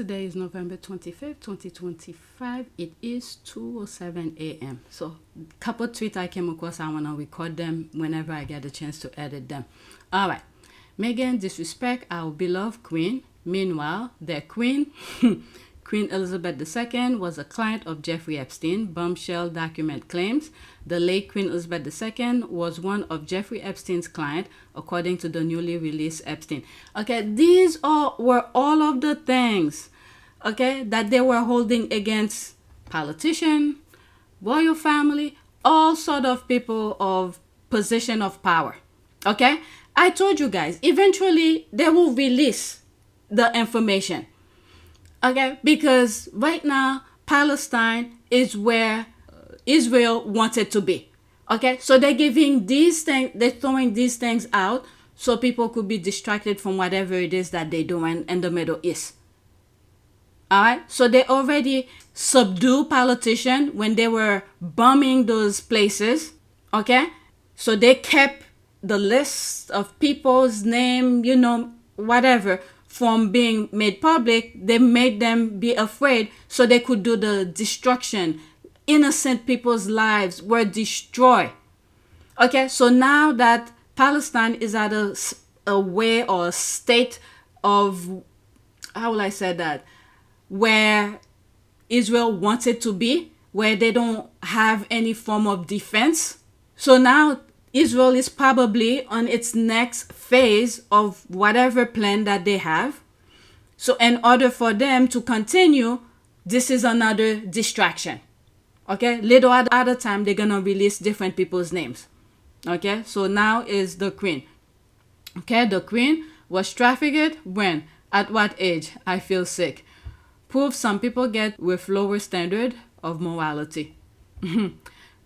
Today is November 25th, 2025. It is 2:07 a.m. So, couple tweets I came across, I want to record them whenever I get a chance to edit them. All right. Meghan disrespect our beloved queen. Meanwhile, their queen, Queen Elizabeth II, was a client of Jeffrey Epstein. Bombshell document claims the late Queen Elizabeth II was one of Jeffrey Epstein's clients, according to the newly released Epstein. Okay, these were all of the things, okay, that they were holding against politicians, royal family, all sort of people of position of power. Okay, I told you guys, eventually they will release the information. Okay, because right now Palestine is where Israel wanted to be. Okay, so they're giving these things, they're throwing these things out so people could be distracted from whatever it is that they're doing in the Middle East. All right, so they already subdued politicians when they were bombing those places. Okay, so they kept the list of people's name, you know, whatever, from being made public. They made them be afraid so they could do the destruction. Innocent people's lives were destroyed. Okay, so now that Palestine is at a way or a state of, how will I say that, where Israel wants it to be, where they don't have any form of defense. So now Israel is probably on its next phase of whatever plan that they have. So in order for them to continue, this is another distraction. Okay, little at a time, they're going to release different people's names. Okay, so now is the queen. Okay, the queen was trafficked when? At what age? I feel sick. Proof some people get with lower standard of morality.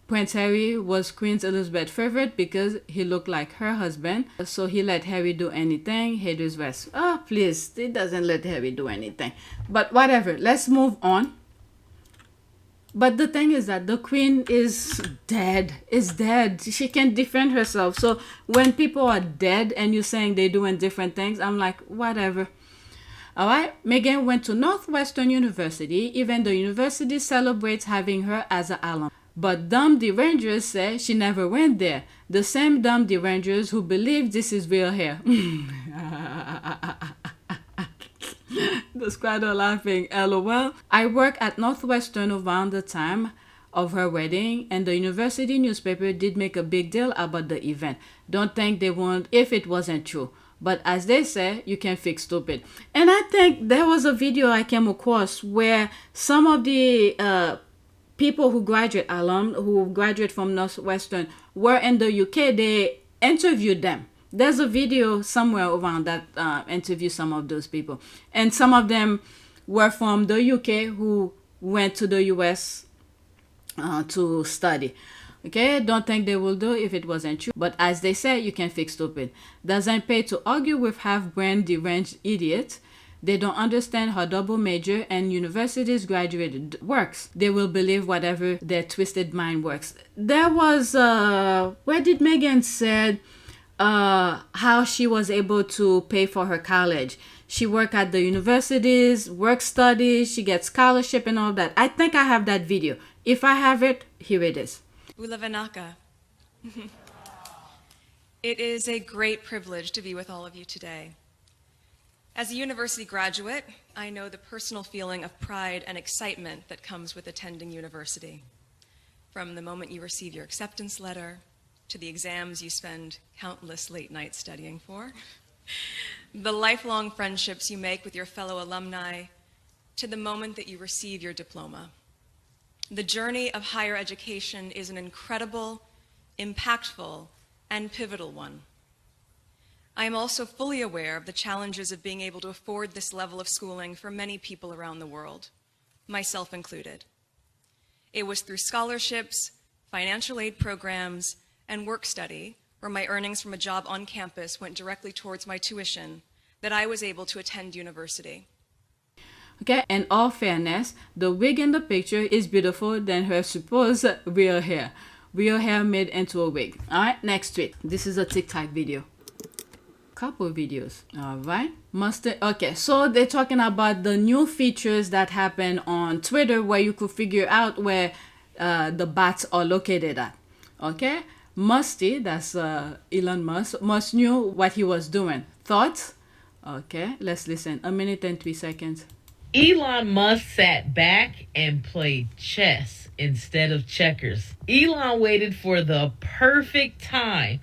Prince Harry was Queen Elizabeth's favorite because he looked like her husband. So he let Harry do anything. Haters rest. Oh, please. He doesn't let Harry do anything. But whatever. Let's move on. But the thing is that the queen is dead. Is dead. She can't defend herself. So when people are dead and you're saying they're doing different things, I'm like, whatever. All right. Meghan went to Northwestern University. Even the university celebrates having her as an alum. But dumb derangers say she never went there. The same dumb derangers who believe this is real hair. The squad are laughing. LOL. I worked at Northwestern around the time of her wedding, and the university newspaper did make a big deal about the event. Don't think they won't if it wasn't true. But as they say, you can fix stupid. And I think there was a video I came across where some of the people who graduate from Northwestern were in the UK. They interviewed them. There's a video somewhere around that interview some of those people. And some of them were from the UK who went to the US to study. Okay, don't think they will do if it wasn't true. But as they say, you can fix stupid. Doesn't pay to argue with half-brain deranged idiots. They don't understand how double major and universities graduated works. They will believe whatever their twisted mind works. There was, where did Meghan said how she was able to pay for her college. She worked at the universities, work studies, she gets scholarship and all that. I think I have that video. If I have it, here it is. Ulavanaka. It is a great privilege to be with all of you today. As a university graduate, I know the personal feeling of pride and excitement that comes with attending university. From the moment you receive your acceptance letter, to the exams you spend countless late nights studying for, the lifelong friendships you make with your fellow alumni, to the moment that you receive your diploma. The journey of higher education is an incredible, impactful, and pivotal one. I am also fully aware of the challenges of being able to afford this level of schooling for many people around the world, myself included. It was through scholarships, financial aid programs, and work study, where my earnings from a job on campus went directly towards my tuition, that I was able to attend university. Okay, in all fairness, the wig in the picture is beautiful than her supposed real hair. Real hair made into a wig. All right, next tweet. This is a TikTok video. couple videos. All right. Okay, so they're talking about the new features that happen on Twitter where you could figure out where the bots are located at. Okay. Musty, that's Elon Musk knew what he was doing. Thoughts? Okay, let's listen. 1 minute and 3 seconds. Elon Musk sat back and played chess instead of checkers. Elon waited for the perfect time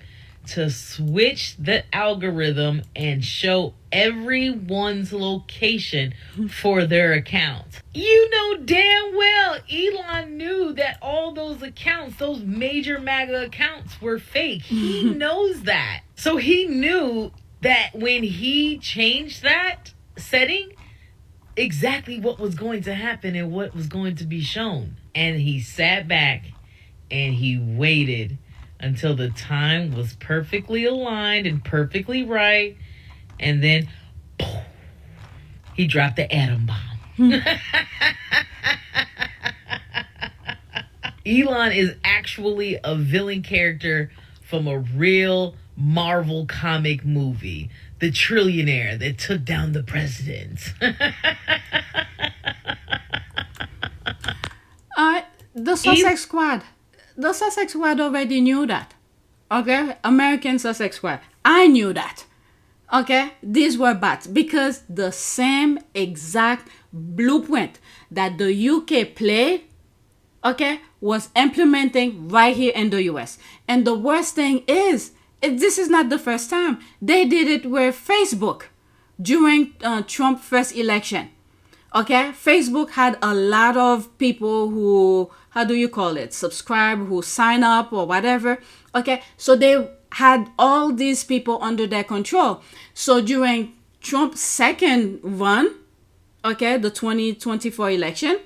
to switch the algorithm and show everyone's location for their account. You know damn well Elon knew that all those accounts, those major MAGA accounts, were fake. He knows that. So he knew that when he changed that setting, exactly what was going to happen and what was going to be shown. And he sat back and he waited until the time was perfectly aligned and perfectly right. And then he dropped the atom bomb. Elon is actually a villain character from a real Marvel comic movie. The trillionaire that took down the president. The Sussex Squad. The Sussex Squad already knew that. Okay? American Sussex Squad. I knew that. Okay? These were bots because the same exact blueprint that the UK played, okay, was implementing right here in the US. And the worst thing is, this is not the first time. They did it with Facebook during Trump's first election. Okay, Facebook had a lot of people who, how do you call it, subscribe, who sign up or whatever. Okay, so they had all these people under their control. So during Trump's second run, okay, the 2024 election,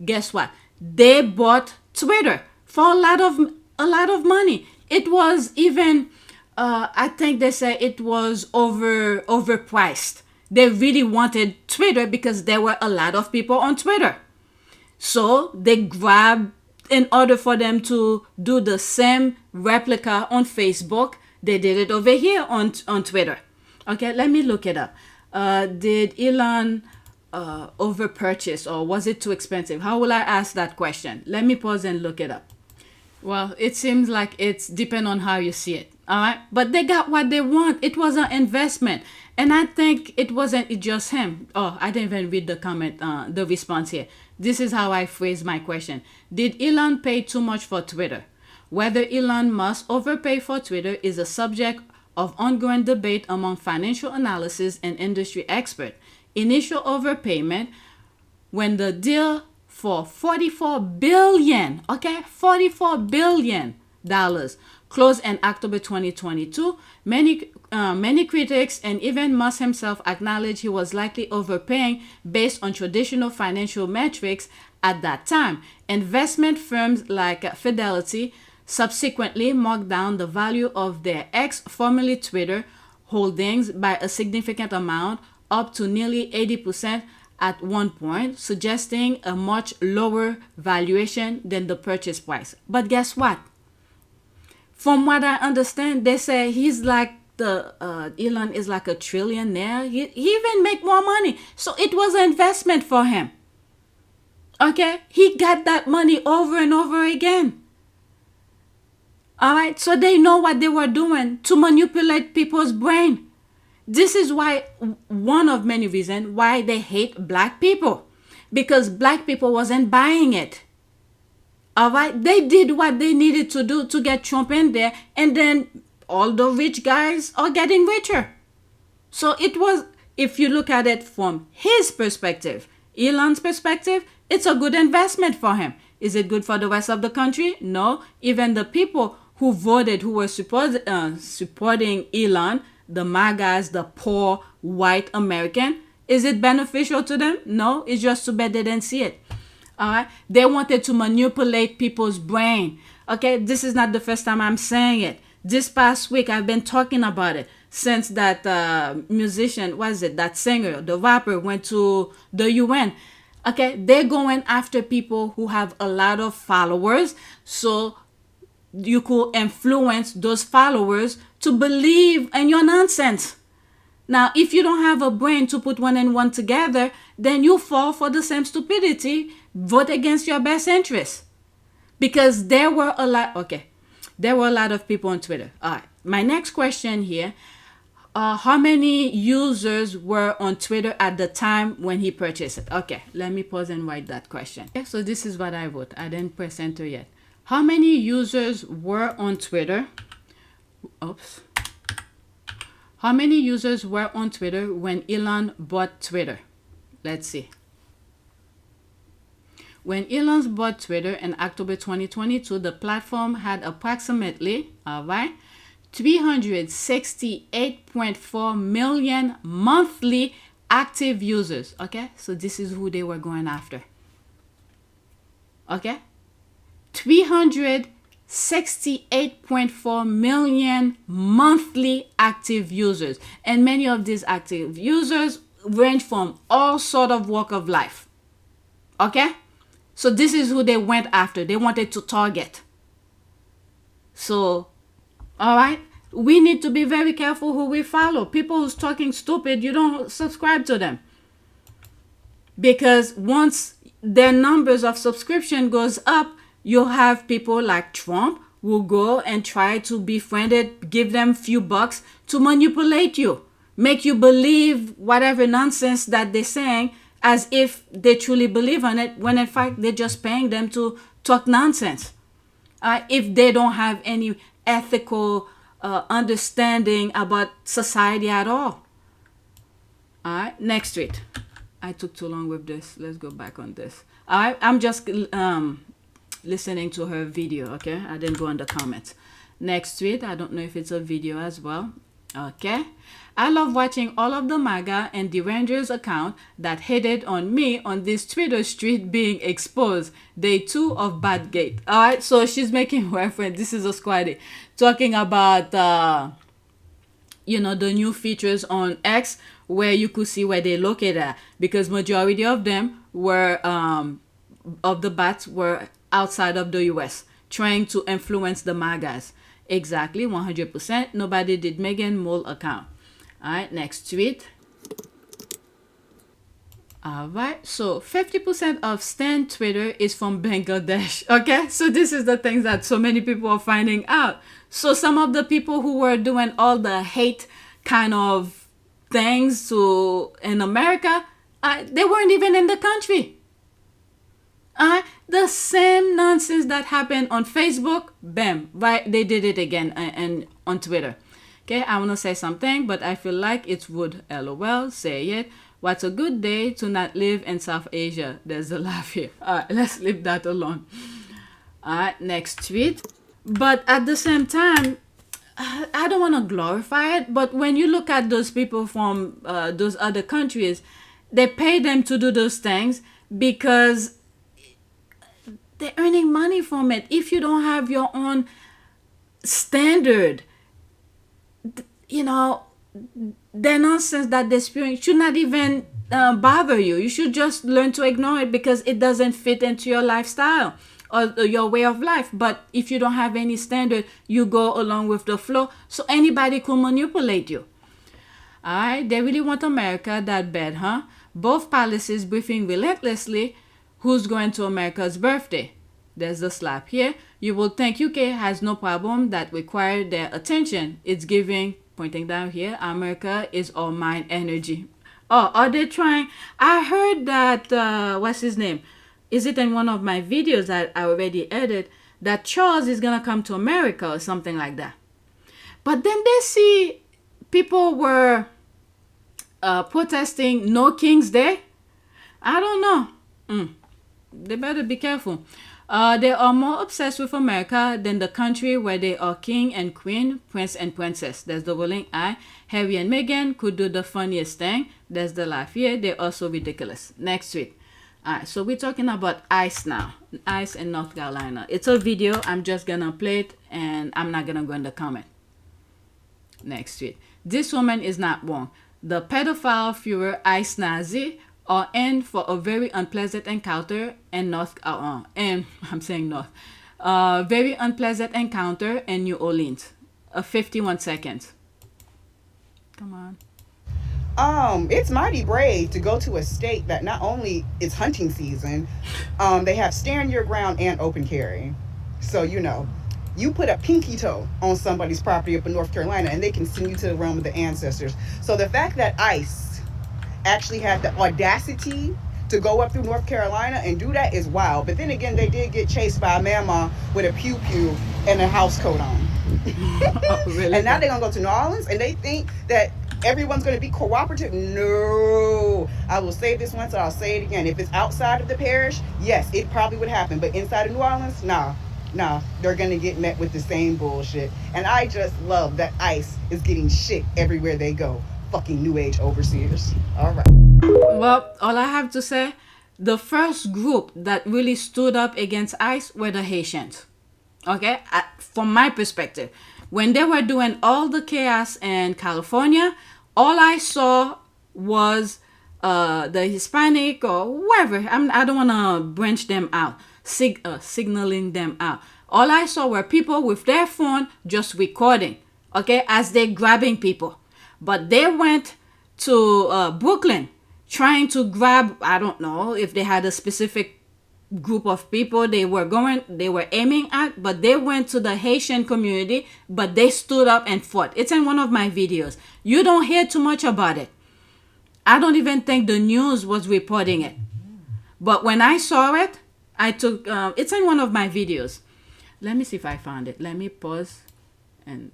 guess what? They bought Twitter for a lot of money. It was even, I think they say it was overpriced. They really wanted Twitter because there were a lot of people on Twitter. So they grabbed, in order for them to do the same replica on Facebook, they did it over here on Twitter. Okay, let me look it up. Did Elon overpurchase, or was it too expensive? How will I ask that question? Let me pause and look it up. Well, it seems like it's depend on how you see it. All right, but they got what they want. It was an investment, and I think it wasn't just him. Oh, I didn't even read the comment, the response here. This is how I phrase my question. Did Elon pay too much for Twitter? Whether Elon Musk overpaid for Twitter is a subject of ongoing debate among financial analysts and industry experts. Initial overpayment, when the deal for $44 billion, okay, $44 billion closed in October 2022, many critics and even Musk himself acknowledged he was likely overpaying based on traditional financial metrics at that time. Investment firms like Fidelity subsequently marked down the value of their formerly Twitter holdings by a significant amount, up to nearly 80% at one point, suggesting a much lower valuation than the purchase price. But guess what? From what I understand, they say he's like Elon is like a trillionaire. He even make more money. So it was an investment for him. Okay? He got that money over and over again. All right? So they know what they were doing to manipulate people's brain. This is why, one of many reasons why they hate black people. Because black people wasn't buying it. All right? They did what they needed to do to get Trump in there. And then all the rich guys are getting richer. So it was, if you look at it from his perspective, Elon's perspective, it's a good investment for him. Is it good for the rest of the country? No. Even the people who voted, who were supporting Elon, the MAGAs, the poor white American, is it beneficial to them? No. It's just too bad they didn't see it. All right. They wanted to manipulate people's brain. Okay. This is not the first time I'm saying it. This past week, I've been talking about it since that musician, that singer, the rapper went to the UN. Okay. They're going after people who have a lot of followers. So you could influence those followers to believe in your nonsense. Now, if you don't have a brain to put one and one together, then you fall for the same stupidity. Vote against your best interest. Because there were a lot of people on Twitter. All right. My next question here. How many users were on Twitter at the time when he purchased it? Okay, let me pause and write that question. Okay, so this is what I wrote. I didn't press enter yet. How many users were on Twitter? Oops. How many users were on Twitter when Elon bought Twitter? Let's see. When Elon bought Twitter in October 2022, the platform had approximately, 368.4 million monthly active users. Okay, so this is who they were going after. Okay, 368.4 million monthly active users, and many of these active users range from all sort of walk of life. Okay, so this is who they went after. They wanted to target. So, all right, we need to be very careful who we follow. People who's talking stupid, you don't subscribe to them, because once their numbers of subscription goes up, you'll have people like Trump who go and try to befriend it, give them few bucks to manipulate you, make you believe whatever nonsense that they're saying as if they truly believe on it, when in fact they're just paying them to talk nonsense. If they don't have any ethical understanding about society at all. All right, next tweet. I took too long with this. Let's go back on this. All right, I'm just listening to her video. Okay, I didn't go on the comments. Next tweet. I don't know if it's a video as well. Okay. I love watching all of the MAGA and the Rangers account that hated on me on this Twitter street being exposed. Day 2 of Badgate. All right, so she's making reference. This is a squaddy talking about the new features on X where you could see where they located at, because majority of them were of the bats were outside of the US trying to influence the MAGAs. Exactly, 100%. Nobody did Meghan Mole account. All right, next tweet. All right, so 50% of Stan Twitter is from Bangladesh. Okay, so this is the things that so many people are finding out. So some of the people who were doing all the hate kind of things in America, they weren't even in the country. The same nonsense that happened on Facebook, bam, right? They did it again and on Twitter. Okay, I want to say something, but I feel like it's would. LOL, say it. What's a good day to not live in South Asia? There's a laugh here. All right, let's leave that alone. All right, next tweet. But at the same time, I don't want to glorify it, but when you look at those people from those other countries, they pay them to do those things because they're earning money from it. If you don't have your own standard, the nonsense that they're spewing should not even bother you. You should just learn to ignore it because it doesn't fit into your lifestyle or your way of life. But if you don't have any standard, you go along with the flow. So anybody could manipulate you. All right, they really want America that bad, huh? Both policies briefing relentlessly who's going to America's birthday. There's the slap here. You will think UK has no problem that require their attention. It's giving, pointing down here, America is all mind energy. Oh, are they trying? I heard that, what's his name? Is it in one of my videos that I already edited, that Charles is going to come to America or something like that. But then they see people were protesting no King's Day. I don't know. They better be careful. They are more obsessed with America than the country where they are king and queen, prince and princess. There's the rolling eye. Harry and Meghan could do the funniest thing. There's the laugh here. They're also ridiculous. Next tweet. Alright, so we're talking about ICE now. ICE in North Carolina. It's a video. I'm just gonna play it and I'm not gonna go in the comment. Next tweet. This woman is not wrong. The pedophile Führer ICE Nazi are in for a very unpleasant encounter in very unpleasant encounter in New Orleans. 51 seconds. Come on. It's mighty brave to go to a state that not only is hunting season, they have stand your ground and open carry. So, you put a pinky toe on somebody's property up in North Carolina and they can send you to the realm of the ancestors. So the fact that ICE actually had the audacity to go up through North Carolina and do that is wild. But then again, they did get chased by a mama with a pew-pew and a house coat on. Oh, really? And now they're going to go to New Orleans and they think that everyone's going to be cooperative. No. I will say this once, I'll say it again. If it's outside of the parish, yes, it probably would happen. But inside of New Orleans, nah, they're going to get met with the same bullshit. And I just love that ICE is getting shit everywhere they go. Fucking New Age overseers. All right. Well, all I have to say, the first group that really stood up against ICE were the Haitians. Okay? From my perspective, when they were doing all the chaos in California, all I saw was the Hispanic or whoever. I don't want to branch them out. Signaling them out. All I saw were people with their phone just recording, okay, as they grabbing people. But they went to Brooklyn trying to grab, I don't know if they had a specific group of people they were aiming at, but they went to the Haitian community, but they stood up and fought. It's in one of my videos. You don't hear too much about it. I don't even think the news was reporting it. But when I saw it, I took, it's in one of my videos. Let me see if I found it. Let me pause and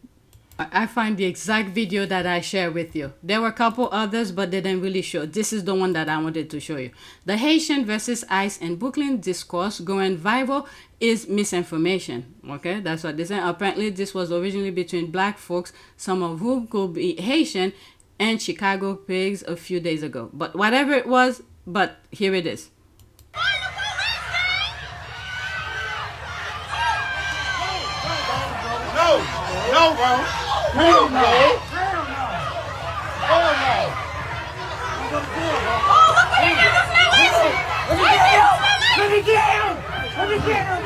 I find the exact video that I share with you. There were a couple others, but they didn't really show. This is the one that I wanted to show you. The Haitian versus ICE in Brooklyn discourse going viral is misinformation. Okay, that's what they say. Apparently, this was originally between black folks, some of whom could be Haitian, and Chicago pigs a few days ago. But whatever it was, but here it is. No, bro. Hell no. Hell no. Hell no. Oh, look what he did to Lewis! Let me get him. Let me get him.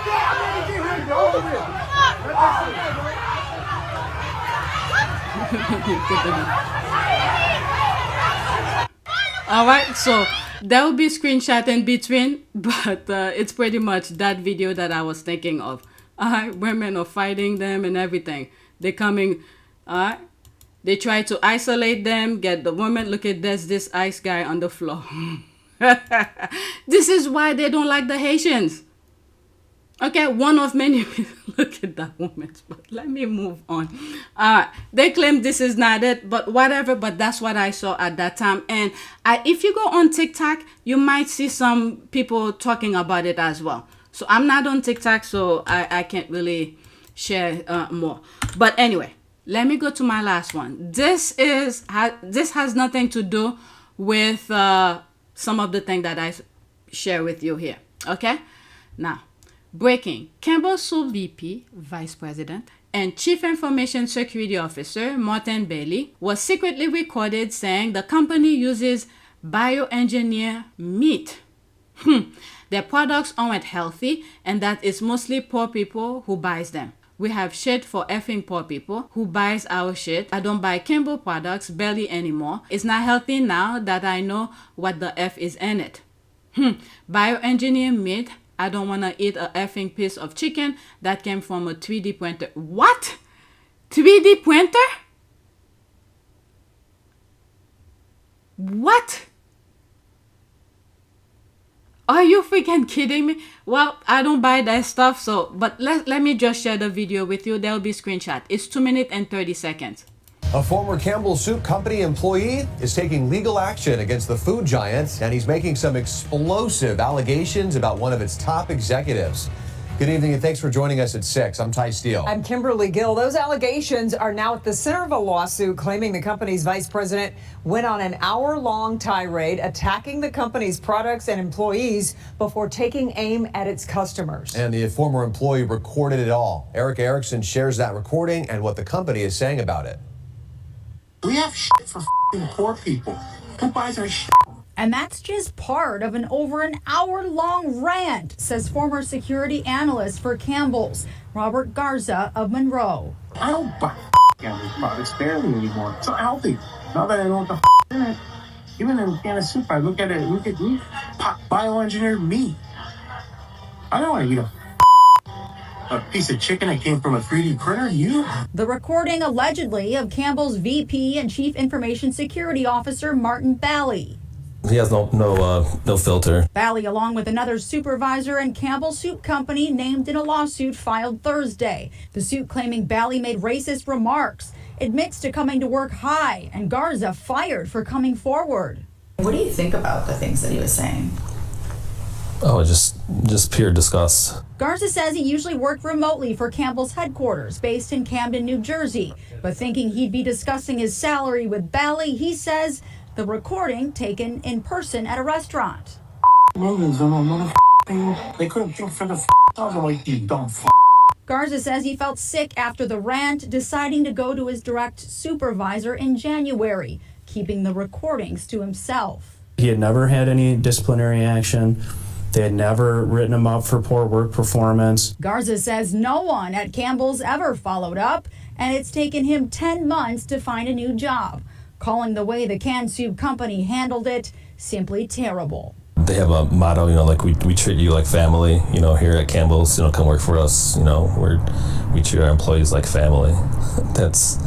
Yeah, let me get him. Go over here. All right, so there will be screenshot in between, but it's pretty much that video that I was thinking of. Women are fighting them and everything. They're coming, they try to isolate them, get the woman. Look at this ICE guy on the floor. This is why they don't like the Haitians. Okay, one of many. Look at that woman. But let me move on. They claim this is not it, but whatever. But that's what I saw at that time. And if you go on TikTok, you might see some people talking about it as well. So I'm not on TikTok, so I can't really share more. But anyway, let me go to my last one. This has nothing to do with some of the things that I share with you here. Okay, now. Breaking. Campbell VP, Vice President, and Chief Information Security Officer Martin Bailey was secretly recorded saying the company uses bioengineered meat. Their products aren't healthy, and that it's mostly poor people who buys them. We have shit for effing poor people who buys our shit. I don't buy Campbell products barely anymore. It's not healthy now that I know what the F is in it. Bioengineered meat. I don't want to eat a effing piece of chicken that came from a 3D printer. What? 3D printer? What? Are you freaking kidding me? Well, I don't buy that stuff, so, but let me just share the video with you. There will be screenshot. It's 2 minutes and 30 seconds. A former Campbell Soup Company employee is taking legal action against the food giant, and he's making some explosive allegations about one of its top executives. Good evening, and thanks for joining us at 6. I'm Ty Steele. I'm Kimberly Gill. Those allegations are now at the center of a lawsuit claiming the company's vice president went on an hour-long tirade attacking the company's products and employees before taking aim at its customers. And the former employee recorded it all. Eric Erickson shares that recording and what the company is saying about it. We have shit for poor people. Who buys our shit? And that's just part of an over an hour-long rant, says former security analyst for Campbell's, Robert Garza of Monroe. I don't buy Campbell's products barely anymore. It's not healthy. Now that I know what the in it, even in a can of soup, I look at me, bioengineered meat. I don't want to eat a piece of chicken that came from a 3D printer. The recording allegedly of Campbell's VP and Chief Information Security Officer Martin Bally. He has no filter. Bally, along with another supervisor and Campbell Soup Company, named in a lawsuit filed Thursday. The suit claiming Bally made racist remarks, admits to coming to work high, and Garza fired for coming forward. What do you think about the things that he was saying? Oh, just pure disgust. Garza says he usually worked remotely for Campbell's headquarters, based in Camden, New Jersey. But thinking he'd be discussing his salary with Bally, he says the recording taken in person at a restaurant. They couldn't think for the like you dumb Garza says he felt sick after the rant, deciding to go to his direct supervisor in January, keeping the recordings to himself. He had never had any disciplinary action. They had never written him up for poor work performance. Garza says no one at Campbell's ever followed up, and it's taken him 10 months to find a new job, calling the way the canned soup company handled it simply terrible. They have a motto, like we treat you like family, here at Campbell's, come work for us, we treat our employees like family. That's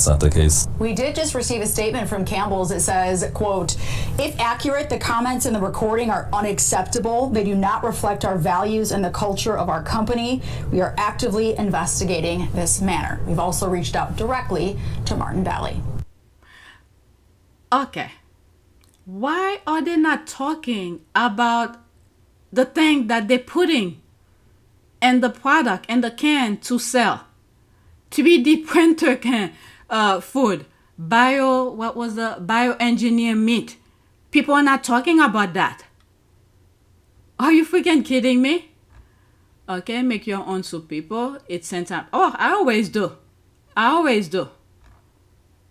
not the case. We did just receive a statement from Campbell's that says, quote, "If accurate, the comments in the recording are unacceptable. They do not reflect our values and the culture of our company. We are actively investigating this matter." We've also reached out directly to Martin Bally. Okay. Why are they not talking about the thing that they're putting in the product and the can to sell? To be the printer can food, bioengineered meat. People are not talking about that. Are you freaking kidding me? Okay, make your own soup, people. It's sent out. Oh, I always do.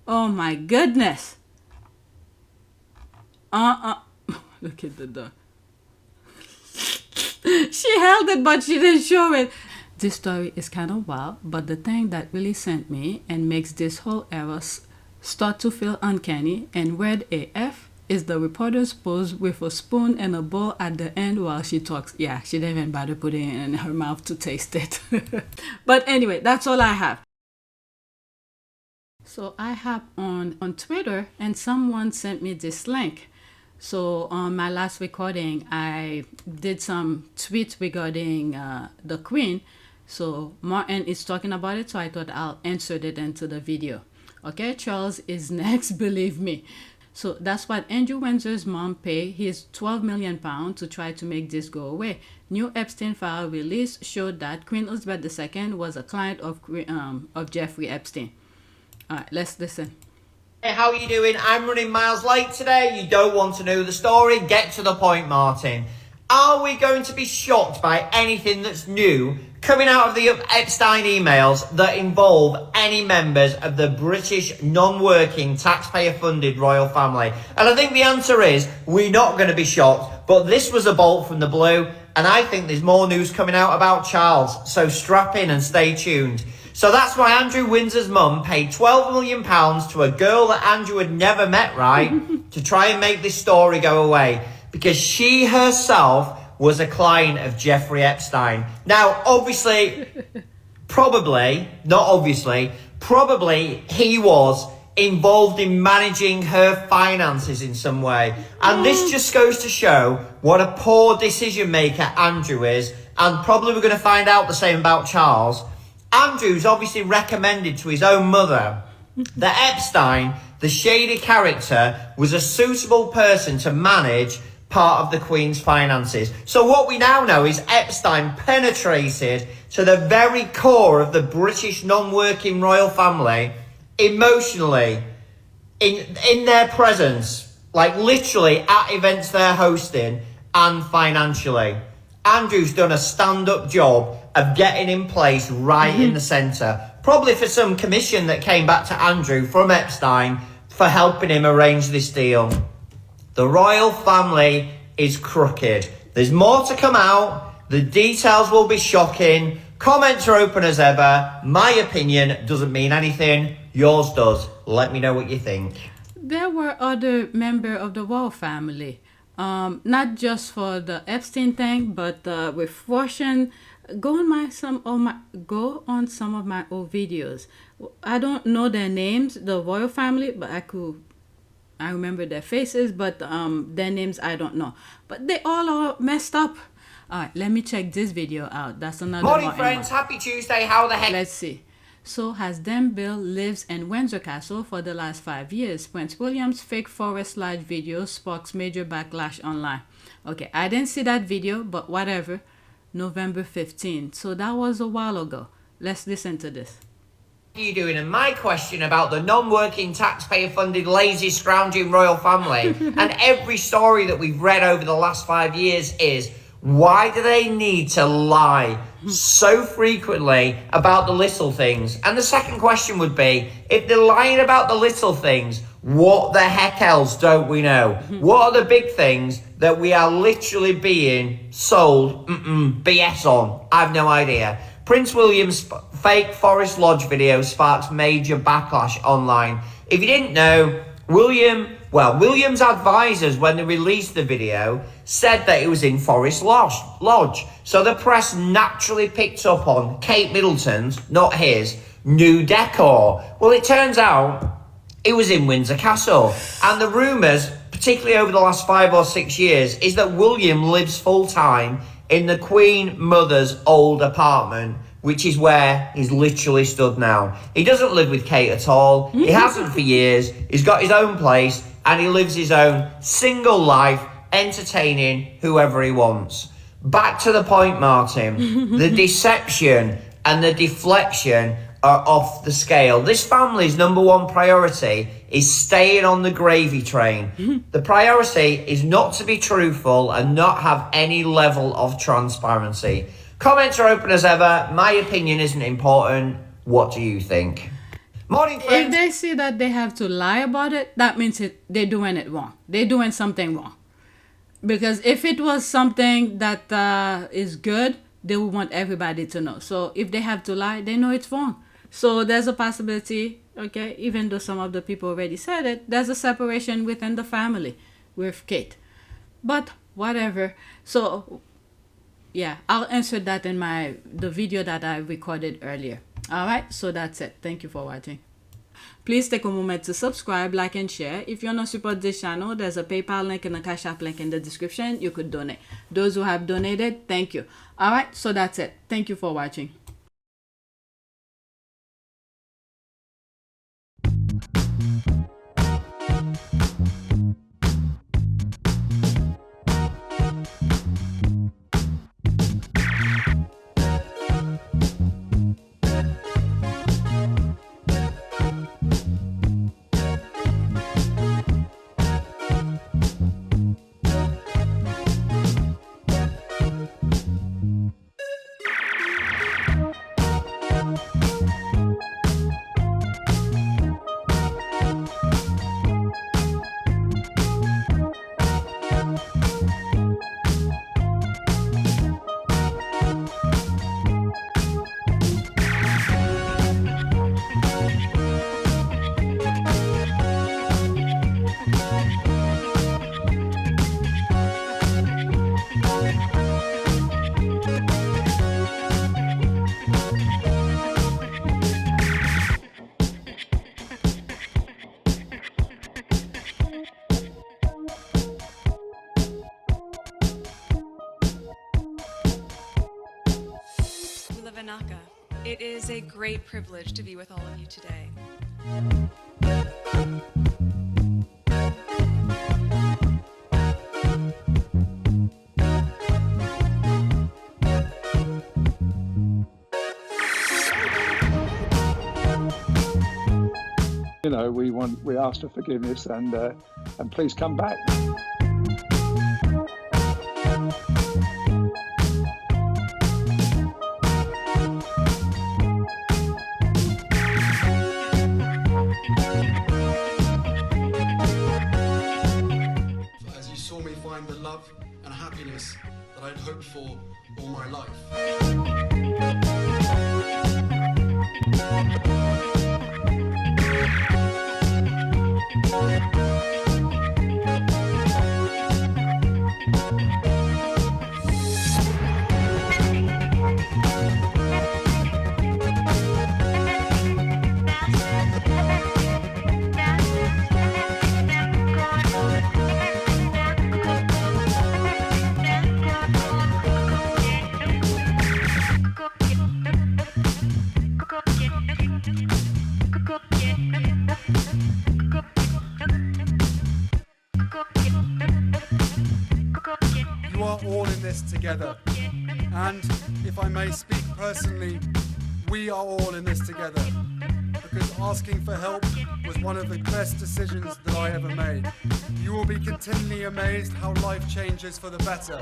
Oh my goodness. Look at the dog. She held it, but she didn't show it. This story is kind of wild, but the thing that really sent me and makes this whole era start to feel uncanny and weird AF is the reporter's pose with a spoon and a bowl at the end while she talks. Yeah, she didn't even bother putting it in her mouth to taste it. But anyway, that's all I have. So I have on Twitter, and someone sent me this link. So on my last recording, I did some tweets regarding the Queen. So Martin is talking about it, so I thought I'll insert it into the video. Okay, Charles is next, believe me. So that's what Andrew Windsor's mom paid his £12 million to try to make this go away. New Epstein file release showed that Queen Elizabeth II was a client of Jeffrey Epstein. All right, let's listen. Hey, how are you doing? I'm running miles late today. You don't want to know the story? Get to the point, Martin. Are we going to be shocked by anything that's new coming out of the Epstein emails that involve any members of the British non-working taxpayer-funded royal family? And I think the answer is we're not going to be shocked, but this was a bolt from the blue, and I think there's more news coming out about Charles, so strap in and stay tuned. So that's why Andrew Windsor's mum paid £12 million to a girl that Andrew had never met, right, to try and make this story go away, because she herself was a client of Jeffrey Epstein. Now, obviously, probably he was involved in managing her finances in some way. And this just goes to show what a poor decision maker Andrew is, and probably we're going to find out the same about Charles. Andrew's obviously recommended to his own mother that Epstein, the shady character, was a suitable person to manage part of the Queen's finances. So what we now know is Epstein penetrated to the very core of the British non-working royal family, emotionally, in their presence, like literally at events they're hosting, and financially. Andrew's done a stand-up job of getting in place right in the centre, probably for some commission that came back to Andrew from Epstein for helping him arrange this deal. The royal family is crooked. There's more to come out. The details will be shocking. Comments are open as ever. My opinion doesn't mean anything. Yours does. Let me know what you think. There were other members of the royal family, not just for the Epstein thing, but with Russian. Go on some of my old videos. I don't know their names, the royal family, but I remember their faces, but their names I don't know. But they all are messed up. All right, let me check this video out. That's another Morning, friends. Happy Tuesday. How the heck? Let's see. So, has Dan Bill lives in Windsor Castle for the last 5 years? Prince William's fake forest lodge video sparks major backlash online. Okay, I didn't see that video, but whatever. November 15th. So that was a while ago. Let's listen to this. What are you doing? And my question about the non-working taxpayer-funded lazy scrounging royal family and every story that we've read over the last 5 years is, why do they need to lie so frequently about the little things? And the second question would be, if they're lying about the little things, what the heck else don't we know? What are the big things that we are literally being sold BS on? I have no idea. Prince William's fake Forest Lodge video sparks major backlash online. If you didn't know, William's advisors, when they released the video, said that it was in Forest Lodge. So the press naturally picked up on Kate Middleton's, not his, new decor. Well, it turns out it was in Windsor Castle. And the rumours, particularly over the last 5 or 6 years, is that William lives full-time in the Queen Mother's old apartment, which is where he's literally stood now. He doesn't live with Kate at all. He hasn't for years. He's got his own place and he lives his own single life, entertaining whoever he wants. Back to the point, Martin. The deception and the deflection are off the scale. This family's number one priority is staying on the gravy train. The priority is not to be truthful and not have any level of transparency. Comments are open as ever. My opinion isn't important. What do you think? Morning, friends. If they see that they have to lie about it, that means they're doing it wrong. They're doing something wrong. Because if it was something that is good, they would want everybody to know. So if they have to lie, they know it's wrong. So there's a possibility, okay, even though some of the people already said it, there's a separation within the family with Kate. But whatever. So yeah, I'll answer that in the video that I recorded earlier. All right, so that's it. Thank you for watching. Please take a moment to subscribe, like, and share. If you want to support this channel, there's a PayPal link and a Cash App link in the description. You could donate. Those who have donated, thank you. All right, so that's it. Thank you for watching. It is a great privilege to be with all of you today. You know, we ask for forgiveness and please come back. As you saw me find the love and happiness that I'd hoped for all my life. You are all in this together. And if I may speak personally, we are all in this together. Because asking for help was one of the best decisions that I ever made. You will be continually amazed how life changes for the better.